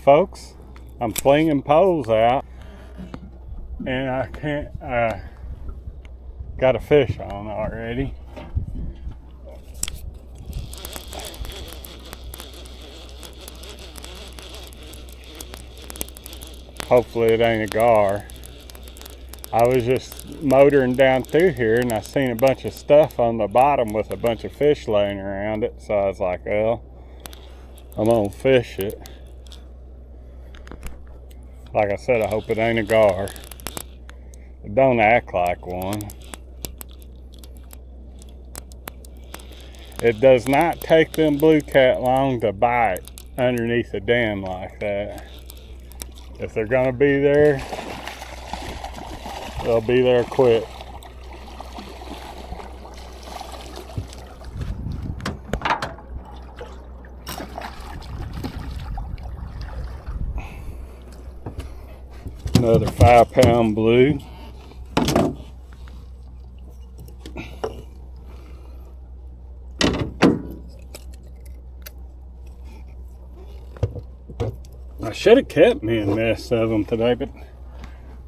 folks, I'm flinging poles out and I can't, got a fish on already. Hopefully it ain't a gar. I was just motoring down through here and I seen a bunch of stuff on the bottom with a bunch of fish laying around it. So I was like, well, I'm gonna fish it. Like I said, I hope it ain't a gar. It don't act like one. It does not take them blue cat long to bite underneath a dam like that. If they're gonna be there, they'll be there quick. Another 5-pound blue. I should have kept me a mess of them today, but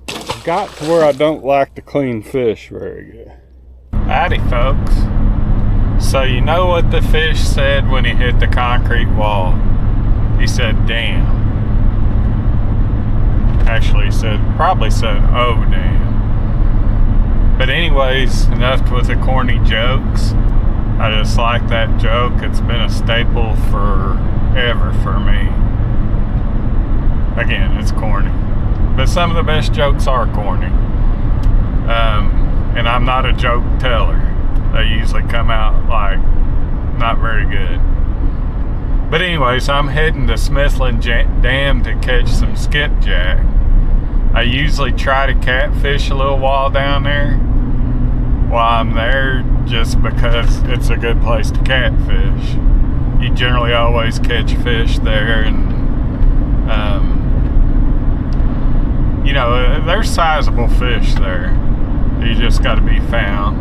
I got to where I don't like to clean fish very good. Howdy, folks. So you know what the fish said when he hit the concrete wall? He said, damn. Actually, he probably said, oh, damn. But anyways, enough with the corny jokes. I just like that joke. It's been a staple forever for me. Again, it's corny. But some of the best jokes are corny. And I'm not a joke teller. They usually come out like not very good. But anyways, I'm heading to Smithland Dam to catch some skipjack. I usually try to catfish a little while down there while I'm there just because it's a good place to catfish. You generally always catch fish there, and you know, there's sizable fish there. You just got to be found.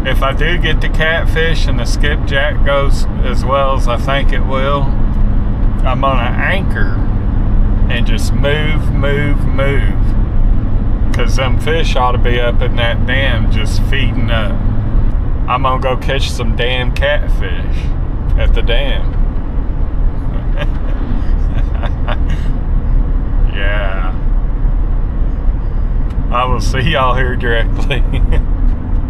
If I do get to catfish and the skipjack goes as well as I think it will, I'm gonna anchor and just move. Cause them fish ought to be up in that dam just feeding up. I'm gonna go catch some damn catfish at the dam. Yeah. I will see y'all here directly.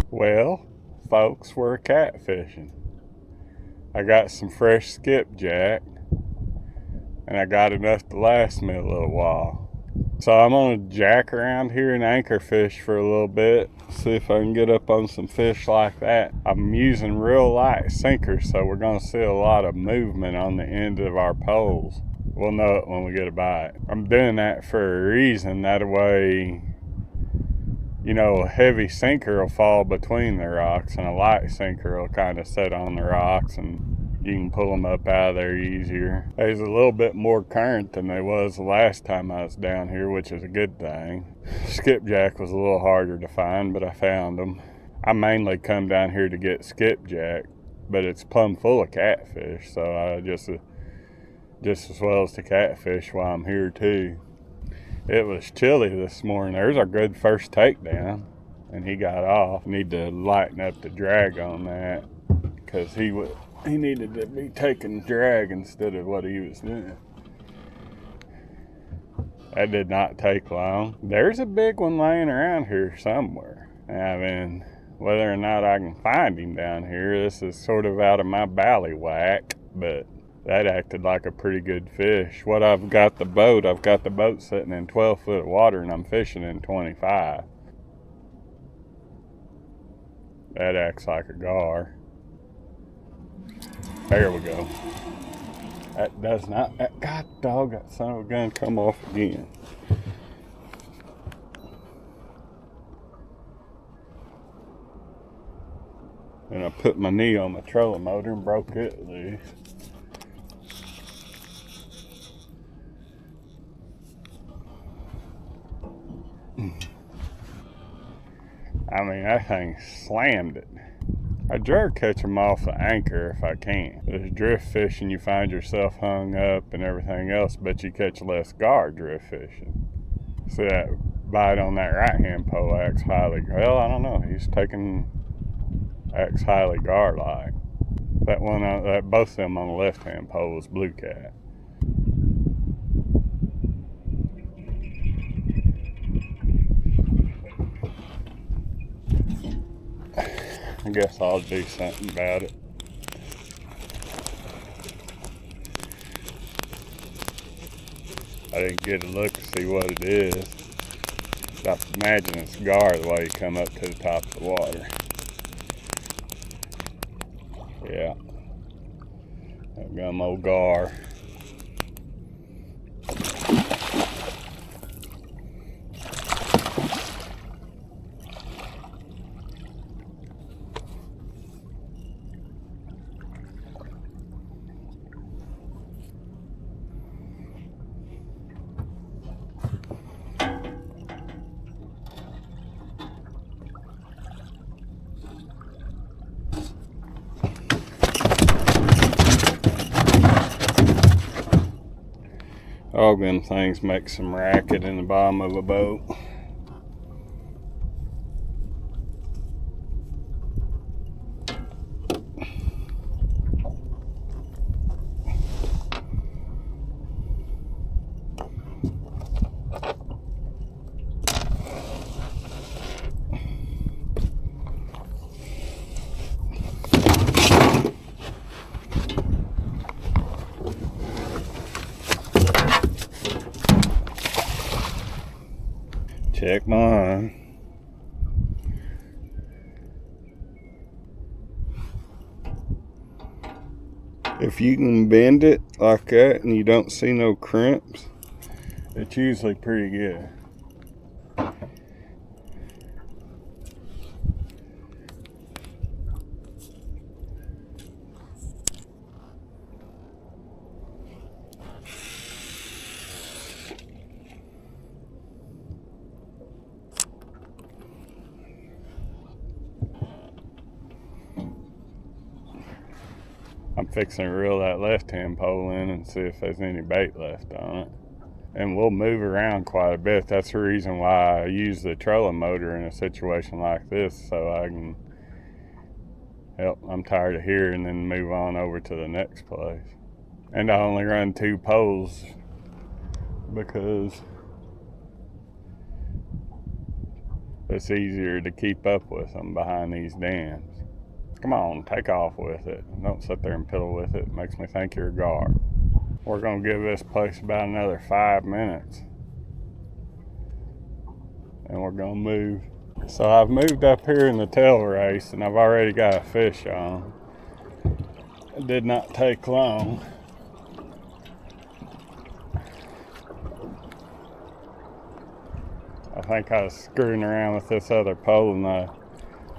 Well, folks, we're catfishing. I got some fresh skipjack, and I got enough to last me a little while. So I'm gonna jack around here and anchor fish for a little bit, see if I can get up on some fish like that. I'm using real light sinkers, so we're gonna see a lot of movement on the end of our poles. We'll know it when we get a bite. I'm doing that for a reason. That way, you know, a heavy sinker will fall between the rocks and a light sinker will kind of sit on the rocks and you can pull them up out of there easier. There's a little bit more current than there was the last time I was down here, which is a good thing. Skipjack was a little harder to find, but I found them. I mainly come down here to get skipjack, but it's plumb full of catfish, so I just as well as the catfish while I'm here too. It was chilly this morning. There's our good first takedown, and he got off. Need to lighten up the drag on that because he needed to be taking drag instead of what he was doing. That did not take long. There's a big one laying around here somewhere. I mean, whether or not I can find him down here, this is sort of out of my ballywhack, but that acted like a pretty good fish. I've got the boat sitting in 12 foot of water and I'm fishing in 25. That acts like a gar. There we go. That does not, God dog, that son of a gun come off again. And I put my knee on my trolling motor and broke it loose. I mean, that thing slammed it. I dare catch them off the anchor if I can. There's drift fishing, you find yourself hung up and everything else, but you catch less gar drift fishing. See that bite on that right hand pole acts highly, well, I don't know, he's taking, acts highly gar like. That one, both of them on the left hand pole was blue cat. I guess I'll do something about it. I didn't get a look to see what it is. I imagine it's gar the way you come up to the top of the water. Yeah. That gum old gar. All them things make some racket in the bottom of a boat. Check mine. If you can bend it like that and you don't see no crimps, it's usually pretty good. I'm fixing to reel that left-hand pole in and see if there's any bait left on it. And we'll move around quite a bit. That's the reason why I use the trolling motor in a situation like this, so I can help. I'm tired of here and then move on over to the next place. And I only run 2 poles because it's easier to keep up with them behind these dams. Come on, take off with it. Don't sit there and piddle with it. It makes me think you're a gar. We're gonna give this place about another 5 minutes. And we're gonna move. So I've moved up here in the tail race and I've already got a fish on. It did not take long. I think I was screwing around with this other pole and I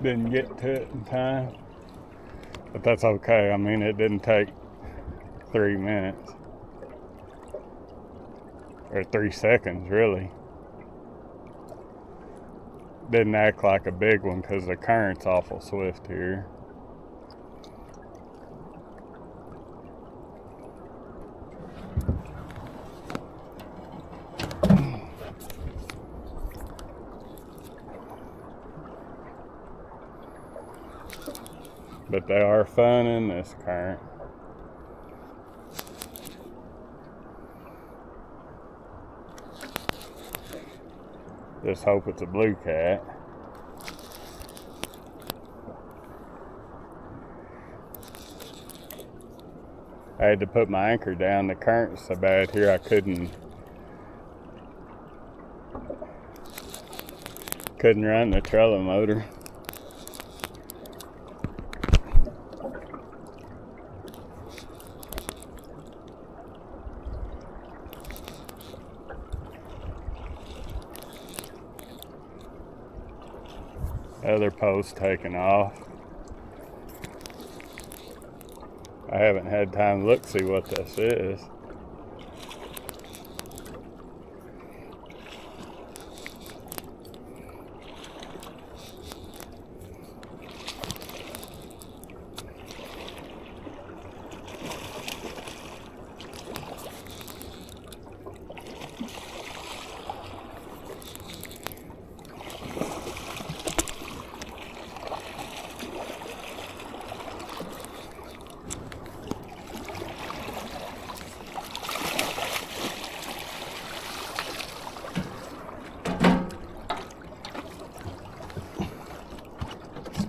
didn't get to it in time. But that's okay. I mean, it didn't take 3 minutes. Or 3 seconds, really. Didn't act like a big one because the current's awful swift here. But they are fun in this current. Just hope it's a blue cat. I had to put my anchor down. The current's so bad here I couldn't run the trolling motor. Other post taken off. I haven't had time to look see what this is.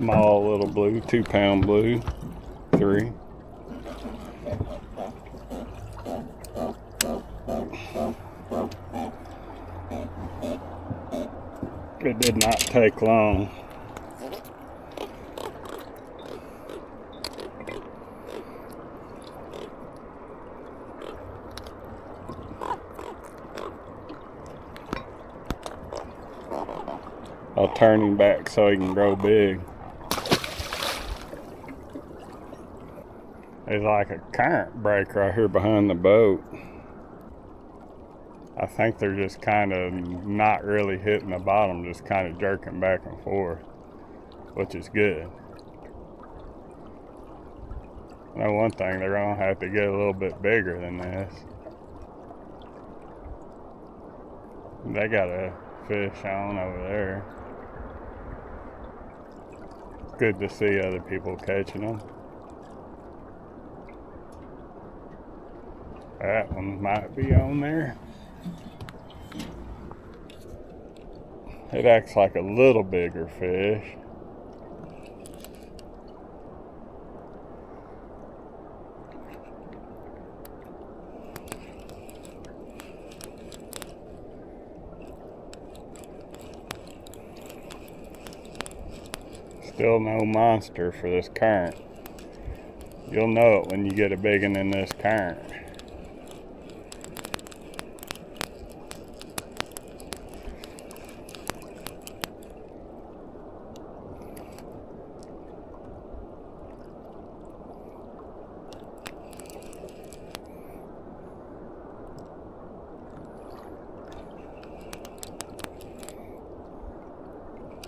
small little blue, 2-pound blue, 3. It did not take long. I'll turn him back so he can grow big. There's like a current break right here behind the boat. I think they're just kind of not really hitting the bottom, just kind of jerking back and forth, which is good. I know one thing, they're gonna have to get a little bit bigger than this. They got a fish on over there. Good to see other people catching them. That one might be on there. It acts like a little bigger fish. Still no monster for this current. You'll know it when you get a big one in this current.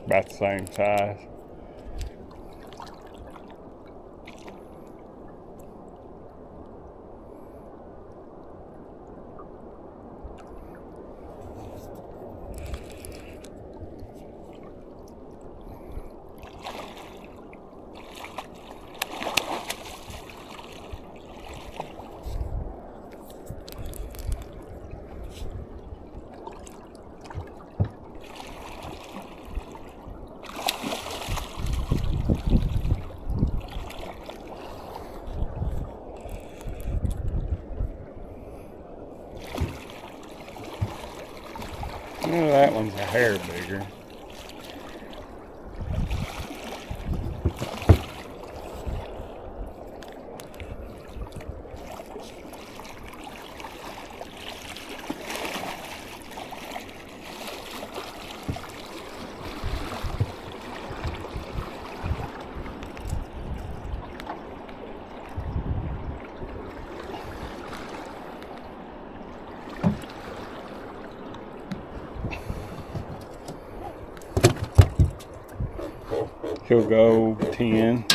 About the same size. Oh, that one's a hair bigger. He'll go 10.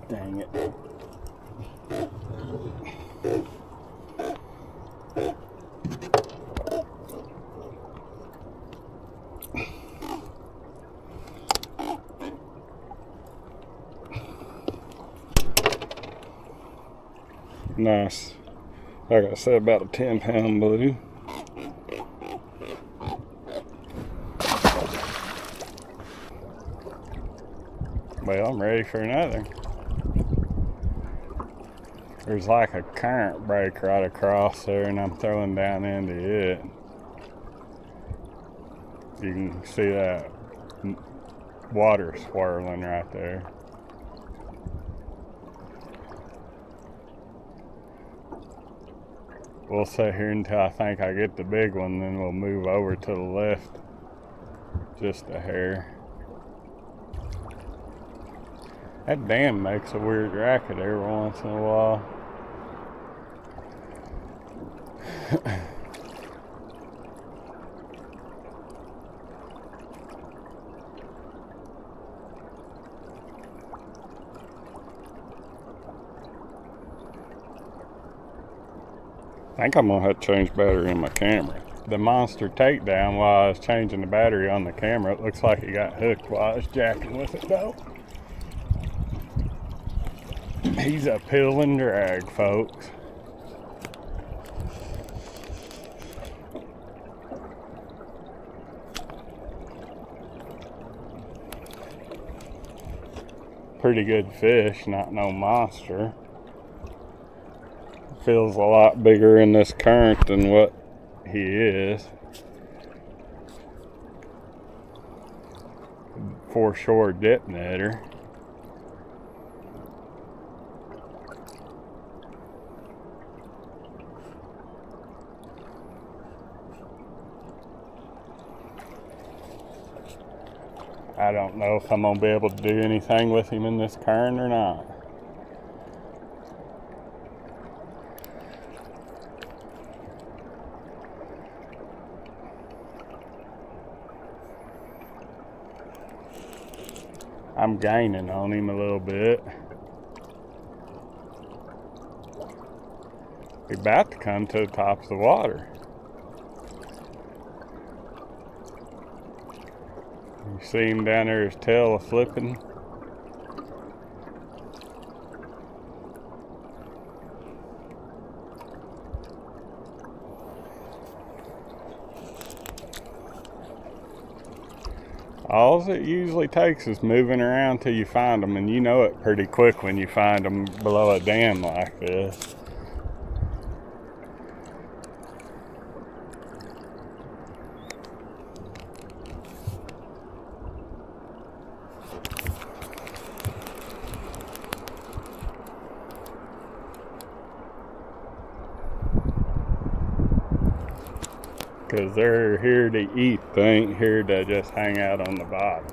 Dang it. Nice. Like I said, about a 10-pound blue. Well, I'm ready for another. There's like a current break right across there, and I'm throwing down into it. You can see that water swirling right there. We'll sit here until I think I get the big one, then we'll move over to the left just a hair. That dam makes a weird racket every once in a while. I think I'm gonna have to change battery in my camera. The monster takedown while I was changing the battery on the camera, it looks like it got hooked while I was jacking with it though. He's a pill and drag, folks. pretty good fish, not no monster. Feels a lot bigger in this current than what he is. Foreshore dip netter. I don't know if I'm gonna be able to do anything with him in this current or not. I'm gaining on him a little bit. He's about to come to the top of the water. You see him down there, his tail flipping. All it usually takes is moving around till you find them, and you know it pretty quick when you find them below a dam like this. Because they're here to eat, they ain't here to just hang out on the bottom.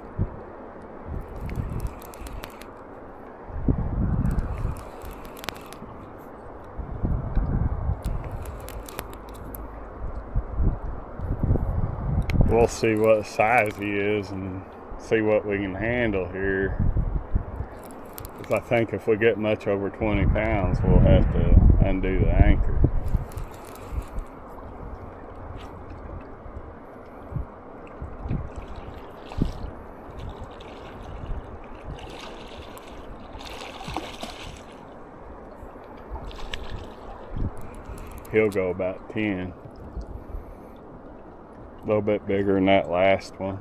We'll see what size he is and see what we can handle here. Because I think if we get much over 20 pounds, we'll have to undo the anchor. He'll go about 10. A little bit bigger than that last one.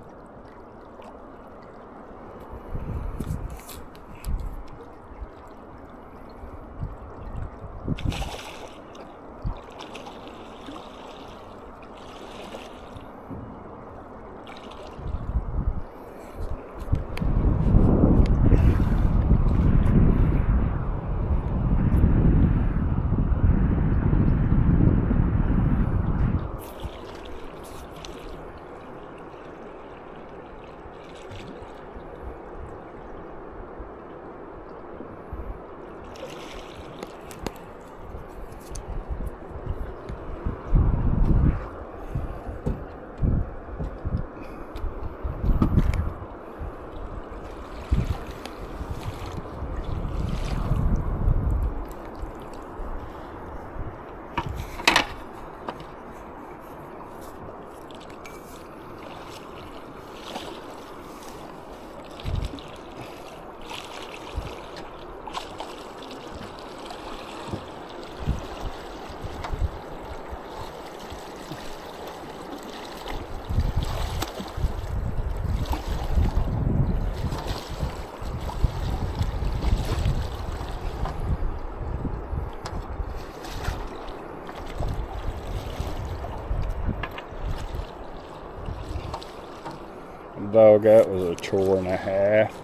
Dog, that was a chore and a half.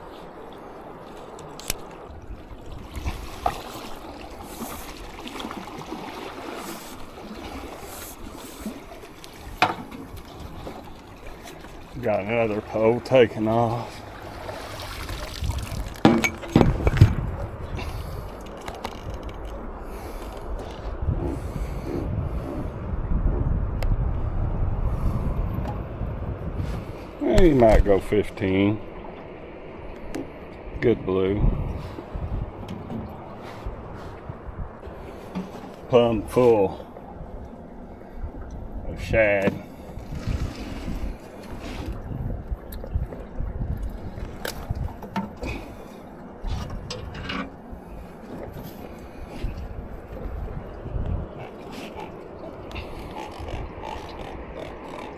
Got another pole taken off. He might go 15. Good blue. Plumb full of shad.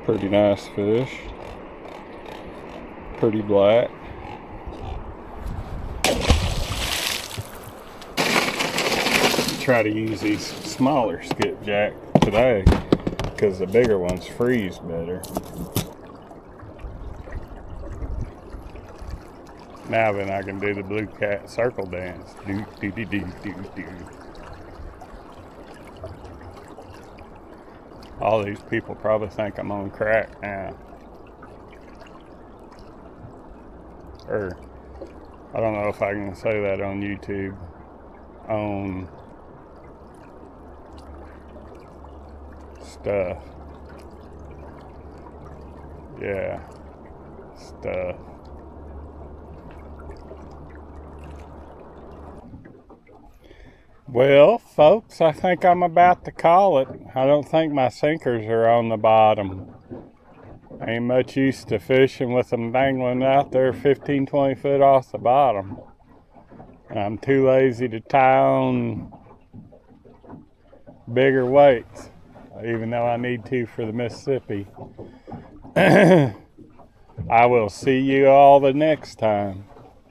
Pretty nice fish. Pretty black. try to use these smaller skipjack today because the bigger ones freeze better. Now then I can do the blue cat circle dance. Do, do, do, do, do, do. All these people probably think I'm on crack now. Or, I don't know if I can say that on YouTube. On stuff. Yeah. Stuff. Well, folks, I think I'm about to call it. I don't think my sinkers are on the bottom. I ain't much used to fishing with them dangling out there 15, 20 foot off the bottom. And I'm too lazy to tie on bigger weights, even though I need to for the Mississippi. I will see you all the next time.